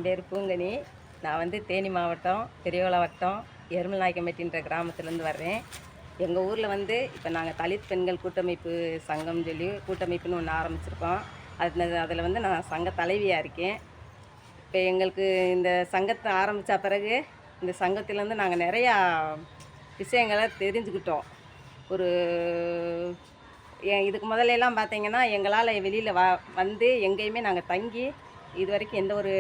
பேர் பூங்கனி. நான் வந்து தேனி மாவட்டம் பெரியகுளம் வட்டம் எருமநாயக்கம்பட்டின்ற கிராமத்துலேருந்து வர்றேன். எங்கள் ஊரில் வந்து இப்போ நாங்கள் தலித் பெண்கள் கூட்டமைப்பு சங்கம் சொல்லி கூட்டமைப்புன்னு ஒன்று ஆரம்பிச்சிருக்கோம். அதில் வந்து நான் சங்க தலைவியாக இருக்கேன். இப்போ எங்களுக்கு இந்த சங்கத்தை ஆரம்பித்த பிறகு இந்த சங்கத்திலேருந்து நாங்கள் நிறையா விஷயங்களை தெரிஞ்சுக்கிட்டோம். ஒரு இதுக்கு முதலெல்லாம் பார்த்தீங்கன்னா எங்களால் வெளியில் வந்து எங்கேயுமே நாங்கள் தங்கி இது வரைக்கும் எந்த ஒரு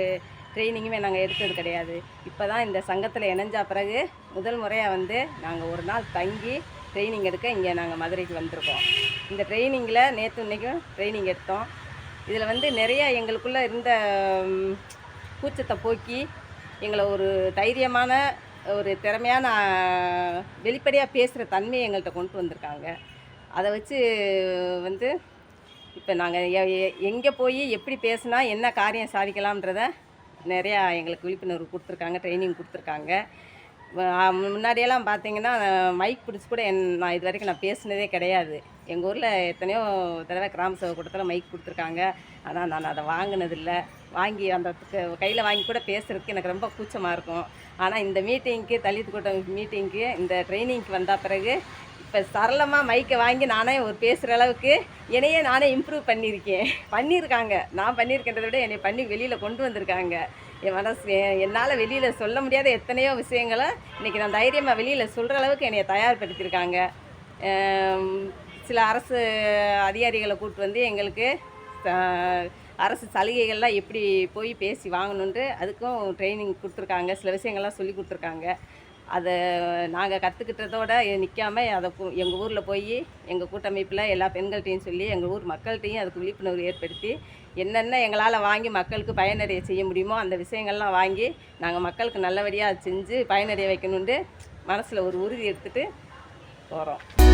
ட்ரைனிங்குமே நாங்கள் எடுத்தது கிடையாது. இப்போ தான் இந்த சங்கத்தில் இணைஞ்ச பிறகு முதல் முறையாக வந்து நாங்கள் ஒரு நாள் தங்கி ட்ரைனிங் எடுக்க இங்கே நாங்கள் மதுரைக்கு வந்திருக்கோம். இந்த ட்ரைனிங்கில் நேற்று இன்றைக்கும் ட்ரைனிங் எடுத்தோம். இதில் வந்து நிறையா எங்களுக்குள்ளே இருந்த கூச்சத்தை போக்கி எங்களை ஒரு தைரியமான ஒரு திறமையான வெளிப்படையாக பேசுகிற தன்மையை எங்கள்கிட்ட கொண்டு வந்திருக்காங்க. அதை வச்சு வந்து இப்போ நாங்கள் எங்கே போய் எப்படி பேசுனா என்ன காரியம் சாதிக்கலாம்ன்றத நிறையா எங்களுக்கு விழிப்புணர்வு கொடுத்துருக்காங்க, ட்ரைனிங் கொடுத்துருக்காங்க. முன்னாடியெல்லாம் பார்த்தீங்கன்னா மைக் பிடிச்சி கூட நான் இது வரைக்கும் நான் பேசுனதே கிடையாது. எங்கள் ஊரில் எத்தனையோ தடவை கிராம சபை கூட்டத்தில் மைக் கொடுத்துருக்காங்க. ஆனால் நான் அதை வாங்கினதில்லை. வாங்கி அந்த கையில் வாங்கி கூட பேசுகிறதுக்கு எனக்கு ரொம்ப கூச்சமாக இருக்கும். ஆனால் இந்த மீட்டிங்க்கு தலித் கூட்டம் மீட்டிங்க்கு இந்த ட்ரைனிங்க்கு வந்த பிறகு இப்போ சரளமாக மைக்கை வாங்கி நானே ஒரு பேசுகிற அளவுக்கு என்னையே நானே இம்ப்ரூவ் பண்ணியிருக்காங்க. நான் பண்ணியிருக்கின்றதை விட என்னை பண்ணி வெளியில் கொண்டு வந்திருக்காங்க. என் மனசு என்னால் வெளியில் சொல்ல முடியாத எத்தனையோ விஷயங்களை இன்றைக்கி நான் தைரியமாக வெளியில் சொல்கிற அளவுக்கு என்னை தயார்படுத்தியிருக்காங்க. சில அரசு அதிகாரிகளை கூப்பிட்டு வந்து எங்களுக்கு அரசு சலுகைகள்லாம் எப்படி போய் பேசி வாங்கணுன்ட்டு அதுக்கும் ட்ரைனிங் கொடுத்துருக்காங்க. சில விஷயங்கள்லாம் சொல்லி கொடுத்துருக்காங்க. அதை நாங்கள் கற்றுக்கிட்டதோடு நிற்காமல் அதை எங்கள் ஊரில் போய் எங்கள் கூட்டமைப்பில் எல்லா பெண்கள்கிட்டையும் சொல்லி எங்கள் ஊர் மக்கள்கிட்டையும் அதுக்கு விழிப்புணர்வு ஏற்படுத்தி என்னென்ன எங்களால் வாங்கி மக்களுக்கு பயனடைய செய்ய முடியுமோ அந்த விஷயங்கள்லாம் வாங்கி நாங்கள் மக்களுக்கு நல்லபடியாக செஞ்சு பயனடைய வைக்கணுன்ட்டு மனசில் ஒரு உறுதி எடுத்துகிட்டு போகிறோம்.